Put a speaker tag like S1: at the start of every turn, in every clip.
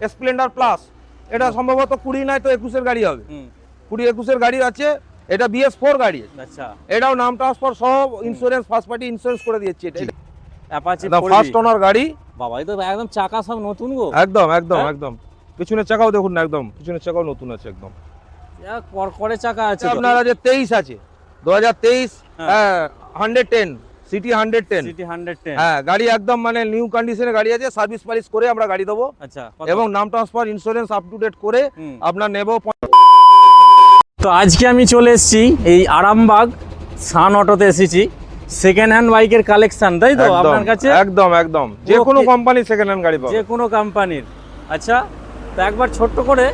S1: Splendor plus, এটা সম্ভবত 20 নয় তো 21-এর গাড়ি হবে। 20-21-এর গাড়ি আছে, এটা BS4 গাড়ি।
S2: আচ্ছা,
S1: এটাও নাম ট্রান্সফার সহ ইন্স্যুরেন্স, ফার্স্ট পার্টি ইন্স্যুরেন্স করে দিয়েছে। এটা
S2: অ্যাপাচি
S1: ফার্স্ট ওনার গাড়ি।
S2: বাবা, এই তো একদম চাকা সব নতুন গো।
S1: একদম একদম
S2: হ্যাঁ?
S1: একদম পিছনের চাকাও দেখুন না, একদম পিছনের চাকাও নতুন আছে একদম।
S2: করে চাকা আছে তো।
S1: আপনার আছে 23 আছে, 2023 110 সিটি 110।
S2: সিটি 110।
S1: হ্যাঁ, গাড়ি একদম মানে নিউ কন্ডিশনে গাড়ি আছে, সার্ভিস পালিশ করে আমরা গাড়ি দেবো।
S2: আচ্ছা,
S1: এবং নাম transfer insurance up to date করে আপনার নেব।
S2: তো আজকে আমি চলে এসেছি এই আরামবাগ সান অটোতে এসেছি। সেকেন্ড হ্যান্ড বাইকের কালেকশন, তাই তো আপনার কাছে?
S1: একদম একদম, যে কোনো কোম্পানির সেকেন্ড হ্যান্ড গাড়ি পাবেন,
S2: যে কোনো কোম্পানির। আচ্ছা, তো একবার ছোট্ট করে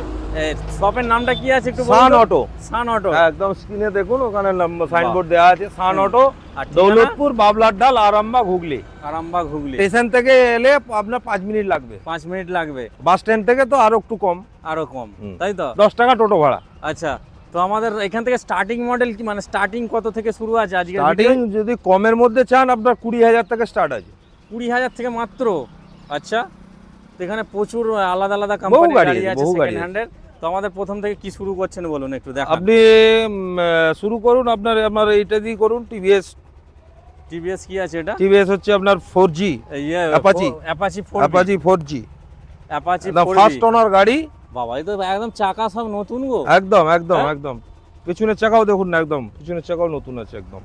S2: শপের নামটা কি আছে একটু বলুন।
S1: সান অটো।
S2: সান অটো,
S1: একদম স্ক্রিনে দেখুন, ওখানে সাইনবোর্ড দেওয়া আছে সান অটো,
S2: আর ঠিকানা?
S1: দৌলতপুর, বাবলারডাল, আরামবাগ, হুগলি।
S2: আরামবাগ হুগলি
S1: স্টেশন থেকে এলে আপনার 5 মিনিট লাগবে।
S2: 5 মিনিট লাগবে।
S1: বাস স্ট্যান্ড থেকে তো আরো একটু কম,
S2: আরো কম, তাই তো?
S1: 10 টাকা টোটো ভাড়া।
S2: আচ্ছা, তো আমাদের এখান থেকে স্টার্টিং মডেল কি, মানে স্টার্টিং কত থেকে শুরু আছে আজকে?
S1: স্টার্টিং যদি কমের মধ্যে চান, আপনার 20,000 থেকে স্টার্ট আছে।
S2: 20,000 থেকে মাত্র? আচ্ছা, তো এখানে প্রচুর আলাদা আলাদা কোম্পানির গাড়ি আছে সেকেন্ড হ্যান্ডের। তো আমাদের প্রথম থেকে কি শুরু করছেন বলুন একটু দেখান।
S1: আপনি শুরু করুন, আপনার এইটা দিয়ে করুন।
S2: টিভিএস কি আছে এটা?
S1: টিভিএস হচ্ছে আপনার 4G Apache 4G,
S2: Apache
S1: first owner গাড়ি।
S2: বাবা, এই তো একদম চাকা সব নতুন গো।
S1: একদম একদম
S2: হ্যাঁ?
S1: একদম পিছনের চাকাও দেখুন না, একদম পিছনের চাকাও নতুন আছে একদম।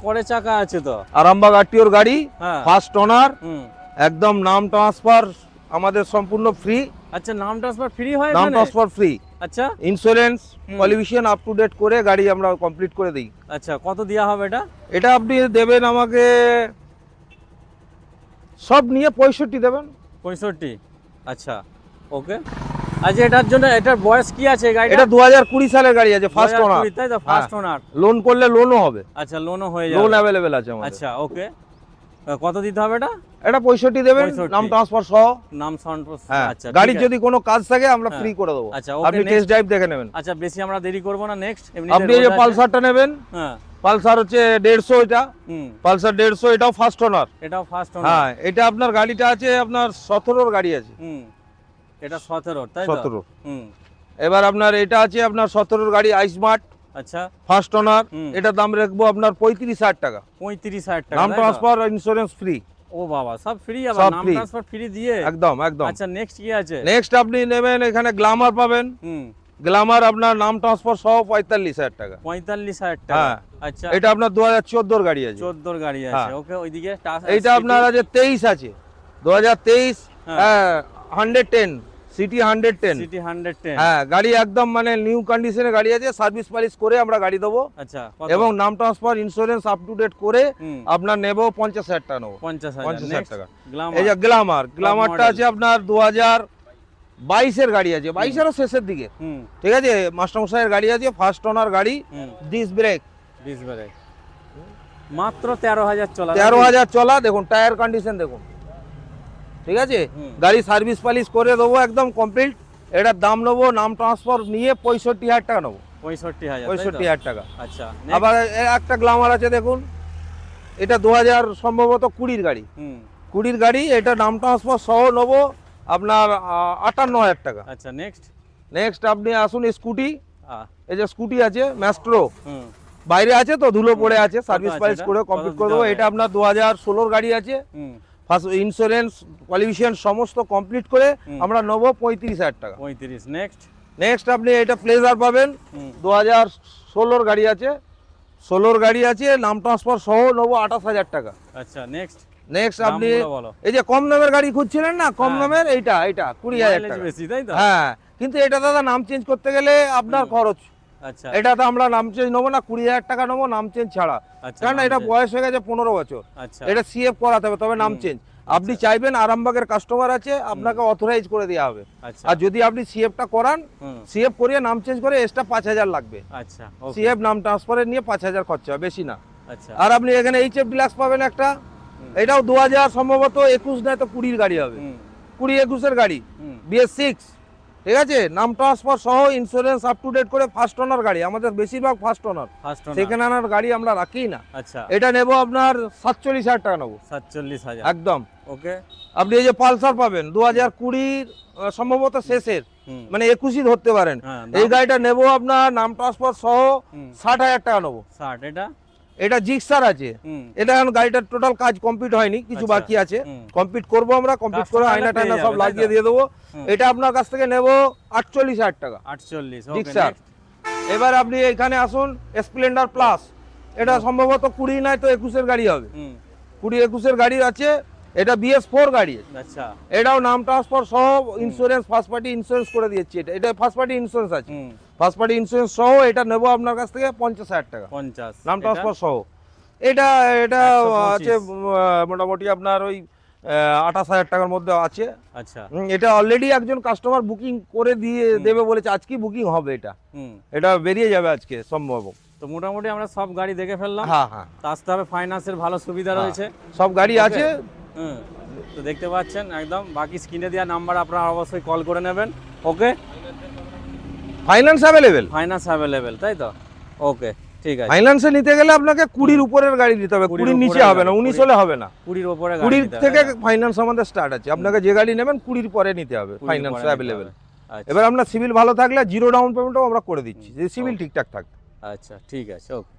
S2: করে চাকা আছে তো।
S1: আরামবাগ আরটিওর গাড়ি,
S2: হ্যাঁ,
S1: ফার্স্ট ওনার,
S2: হুম।
S1: একদম নাম ট্রান্সফার আমাদের সম্পূর্ণ ফ্রি।
S2: আচ্ছা, নাম ট্রান্সফার ফ্রি হয়
S1: নাম
S2: এখানে?
S1: ট্রান্সফার ফ্রি,
S2: আচ্ছা,
S1: insurance qualification up to date করে গাড়ি আমরা কমপ্লিট করে দিই।
S2: আচ্ছা, কত দেওয়া হবে এটা?
S1: এটা আপনি দেবেন আমাকে সব নিয়ে 65 দেবেন।
S2: 65? আচ্ছা, ওকে। আচ্ছা, এটার জন্য এটার বয়স কি আছে গাড়িটা?
S1: এটা 2020 সালের গাড়ি আছে, ফার্স্ট ওনার।
S2: 2020, তাই তো? First owner.
S1: লোন করলে লোনও হবে।
S2: আচ্ছা, লোনও হয়ে যাবে।
S1: লোন অ্যাভেলেবেল আছে আমাদের।
S2: আচ্ছা, ওকে। কত দিতে হবে এটা?
S1: এটা 65 দেবেন,
S2: 65
S1: নাম ট্রান্সফার সহ।
S2: নাম সাউন্ড।
S1: হ্যাঁ,
S2: আচ্ছা,
S1: গাড়ির
S2: ঠিক আছে।
S1: যদি কোনো কাজ থাকে আমরা
S2: হ্যাঁ।
S1: ফ্রি করে দেবো।
S2: আচ্ছা, ওকে,
S1: আপনি
S2: next।
S1: টেস্ট ড্রাইভ দেখে নেবেন।
S2: আচ্ছা, বেশি আমরা দেরি করব না। নেক্সট
S1: আপনি এই যে পালসারটা নেবেন,
S2: হ্যাঁ,
S1: পালসার হচ্ছে 150, এটা
S2: হুম,
S1: পালসার 150, এটাও ফার্স্ট ওনার।
S2: এটাও ফার্স্ট ওনার।
S1: হ্যাঁ, এটা আপনার গাড়িটা আছে আপনার 17-র গাড়ি আছে।
S2: হুম, এটা 17, তাই তো?
S1: 17।
S2: হুম,
S1: এবার আপনার এটা আছে আপনার 17-র গাড়ি আইসমার্ট,
S2: আচ্ছা,
S1: ফার্স্ট ওনার।
S2: হুম।
S1: এটার দাম রাখবো আপনার 35,000 টাকা।
S2: 35,000 টাকা,
S1: নাম
S2: তাই তো?
S1: Transfer, insurance free.
S2: ও বাবা, সব ফ্রি? আবার
S1: সব
S2: নাম
S1: free।
S2: ট্রান্সফার ফ্রি দিয়ে?
S1: একদম একদম।
S2: আচ্ছা, নেক্সট কি আছে?
S1: নেক্সট আপনি নেবেন, এখানে গ্ল্যামার পাবেন।
S2: হুম,
S1: গ্ল্যামার আপনার নাম ট্রান্সফার সহ 45,000 টাকা।
S2: 45,000 টাকা।
S1: হ্যাঁ।
S2: আচ্ছা,
S1: এটা আপনার 2014-র গাড়ি আছে।
S2: 14 গাড়ি আছে।
S1: হ্যাঁ।
S2: ওকে, ওইদিকে
S1: এইটা আপনার আছে 23 আছে, 2023
S2: হ্যাঁ।
S1: 110 সিটি 110।
S2: সিটি 110।
S1: হ্যাঁ, গাড়ি একদম মানে নিউ কন্ডিশনে গাড়ি আছে, সার্ভিস পালিশ করে আমরা গাড়ি দেবো।
S2: আচ্ছা, কত?
S1: এবং নাম transfer insurance up to date করে
S2: হুম,
S1: আপনার নেব 50,000 টাকা নেবো।
S2: 50,000
S1: 50,000 টাকা।
S2: গ্ল্যামার।
S1: এই যে গ্ল্যামারটা
S2: model।
S1: আছে আপনার 2022-এর গাড়ি আছে, 22-এরও শেষের দিকে।
S2: হুম,
S1: ঠিক আছে, মাস্টারমশাইয়ের গাড়ি আছে, ফার্স্ট ওনার গাড়ি,
S2: হুম,
S1: ডিস্ক ব্রেক,
S2: ডিসব্রেক। মাত্র 13,000 চলা।
S1: 13,000 চলা। দেখুন টায়ার কন্ডিশন দেখুন, ঠিক আছে।
S2: হুম।
S1: গাড়ি সার্ভিস পালিশ করে দেবো একদম কমপ্লিট। এটার দাম নেবো নাম ট্রান্সফার নিয়ে 65,000 টাকা নেবো।
S2: 65,000,
S1: 65,000 টাকা।
S2: আচ্ছা,
S1: আবার একটা গ্ল্যামার আছে দেখুন, এটা 2000 সম্ভবত 20-র গাড়ি।
S2: হুম,
S1: 20-র গাড়ি, এটা নাম ট্রান্সফার সহ নেবো আপনার 58,000 টাকা।
S2: আচ্ছা, নেক্সট।
S1: নেক্সট আপনি আসুন স্কুটি। এই যে স্কুটি আছে ম্যাস্ট্রো,
S2: হুম,
S1: বাইরে আছে তো, ধুলো পড়ে আছে, সার্ভিস
S2: আছে
S1: পালিশ
S2: এটা?
S1: করে
S2: কত
S1: কমপ্লিট
S2: দিতে
S1: করে দেবো।
S2: হবে?
S1: এটা আপনার 2016-র গাড়ি আছে,
S2: হুম,
S1: ফার্স্ট ইন্স্যুরেন্স কোয়ালিফিকেশন সমস্ত কমপ্লিট করে
S2: হুম।
S1: আমরা নেবো 35,000 টাকা।
S2: 35। নেক্সট।
S1: নেক্সট আপনি এটা প্লেজার পাবেন,
S2: হুম,
S1: 2016-র গাড়ি আছে, 16-র গাড়ি আছে, নাম ট্রান্সফার সহ নেবো 28,000 টাকা।
S2: আচ্ছা, নেক্সট।
S1: নেক্সট আপনি
S2: দামগুলো বলো।
S1: এই যে কম দামের গাড়ি খুঁজছিলেন না, কম
S2: হ্যাঁ।
S1: দামের, এইটা 20,000
S2: মাইলেজ
S1: টাকা।
S2: বেশি, তাই তো?
S1: হ্যাঁ, কিন্তু এটা দাদা নাম চেঞ্জ করতে গেলে আপনার খরচ।
S2: আচ্ছা,
S1: এটা তো আমরা নাম চেঞ্জ নেবো না, 20,000 টাকা নেবো নাম চেঞ্জ ছাড়া।
S2: আচ্ছা,
S1: কারণ
S2: নাম
S1: এটা
S2: চেঞ্জ।
S1: বয়স হয়ে গেছে 15 বছর।
S2: আচ্ছা,
S1: এটা সিএফ করাতে হবে, তবে নাম
S2: হুম।
S1: চেঞ্জ। আপনি চাইবেন, আরামবাগের কাস্টমার আছে, আপনাকে অথরাইজ করে দেওয়া হবে।
S2: আচ্ছা,
S1: আর যদি আপনি সিএফটা করান,
S2: হুম,
S1: সিএফ করিয়ে নাম চেঞ্জ করে এক্সট্রা 5,000 লাগবে।
S2: আচ্ছা, ওকে,
S1: সিএফ নাম ট্রান্সফারের নিয়ে 5,000 খরচা হবে, বেশি না।
S2: আচ্ছা,
S1: আর আপনি এখানে এইচএফ ডিলাক্স পাবেন একটা, এটাও 2000 সম্ভবত 21 নয় তো 20-র গাড়ি হবে।
S2: হুম,
S1: 20-21-এর গাড়ি,
S2: হুম,
S1: BS6 ঠিক আছে, নাম ট্রান্সফার সহ ইন্স্যুরেন্স আপ টু ডেট করে ফার্স্ট ওনার গাড়ি, আমাদের বেশিরভাগ first owner,
S2: first owner.
S1: Second ওনার গাড়ি আমরা রাখি না।
S2: আচ্ছা,
S1: এটা নেব আপনার 47,000 টাকা নেবো
S2: 47,000।
S1: একদম।
S2: ওকে।
S1: আপনি এই যে পালসার পাবেন 2020 সম্ভবত শেষের, মানে 21ই ধরতে পারেন।
S2: হ্যাঁ,
S1: এই গাড়িটা নেব আপনার নাম ট্রান্সফার সহ 60,000 টাকা নেবো।
S2: 60। এটা
S1: এটা জিক্সার আছে, এটা এখন গাড়িটার টোটাল কাজ কমপ্লিট হয়নি, কিছু
S2: আচ্ছা,
S1: বাকি আছে, কমপ্লিট করব আমরা, কমপ্লিট করে
S2: Customer
S1: আয়না
S2: পেয়ে
S1: টায়না সব
S2: যাবে,
S1: লাগিয়ে
S2: তাই তো?
S1: দিয়ে দেবো। এটা আপনার কাছ থেকে নেব 48,000 টাকা
S2: 48। ওকে,
S1: জিক্সার। এবার আপনি এখানে আসুন স্প্লেন্ডার প্লাস, এটা সম্ভবত 20 নয় তো 21-এর গাড়ি হবে, 20-21-এর গাড়ি আছে। এটা BS4 গাড়ি।
S2: আচ্ছা,
S1: এটাও নাম ট্রান্সফার সহ ইন্স্যুরেন্স, ফার্স্ট পার্টি ইন্স্যুরেন্স করে দিয়েছি। এটা ফার্স্ট পার্টি ইন্স্যুরেন্স আছে, ফার্স্ট পার্টি ইন্স্যুরেন্স সহ এটা নেব আপনার কাছ থেকে 50,000 টাকা
S2: 50
S1: নাম ট্রান্সফার সহ। এটা
S2: 125
S1: আছে মোটামুটি আপনার ওই 28,000 টাকার মধ্যে আছে।
S2: আচ্ছা,
S1: এটা অলরেডি একজন কাস্টমার বুকিং করে দিয়ে দেবে বলেছে, আজকে বুকিং হবে, এটা বেরিয়ে যাবে আজকে সম্ভব।
S2: তো মোটামুটি আমরা সব গাড়ি দেখে ফেললাম।
S1: হ্যাঁ হ্যাঁ,
S2: তো আসতে হবে, ফাইন্যান্সের ভালো সুবিধা রয়েছে,
S1: সব গাড়ি আছে।
S2: তো দেখতে পাচ্ছেন একদম, বাকি স্ক্রিনে দেওয়া নাম্বার আপনারা অবশ্যই কল করে নেবেন। ওকে,
S1: ফাইন্যান্স অ্যাভেলেবেল,
S2: ফাইন্যান্স অ্যাভেলেবেল, তাই তো? ওকে, ঠিক আছে।
S1: ফাইন্যান্সে নিতে গেলে আপনাকে 20-র উপরের গাড়ি নিতে হবে, 20-র নিচে হবে না, 19 হলে হবে না।
S2: 20-র উপরে
S1: 20 থেকে ফাইন্যান্স আমাদের স্টার্ট আছে, আপনাকে যে গাড়ি নেবেন 20-র পরে নিতে হবে, ফাইন্যান্স অ্যাভেলেবেল। এবার আপনার সিভিল ভালো থাকলে জিরো ডাউন পেমেন্টও আমরা করে দিচ্ছি, যে সিভিল ঠিকঠাক থাকে।
S2: আচ্ছা, ঠিক আছে, ওকে।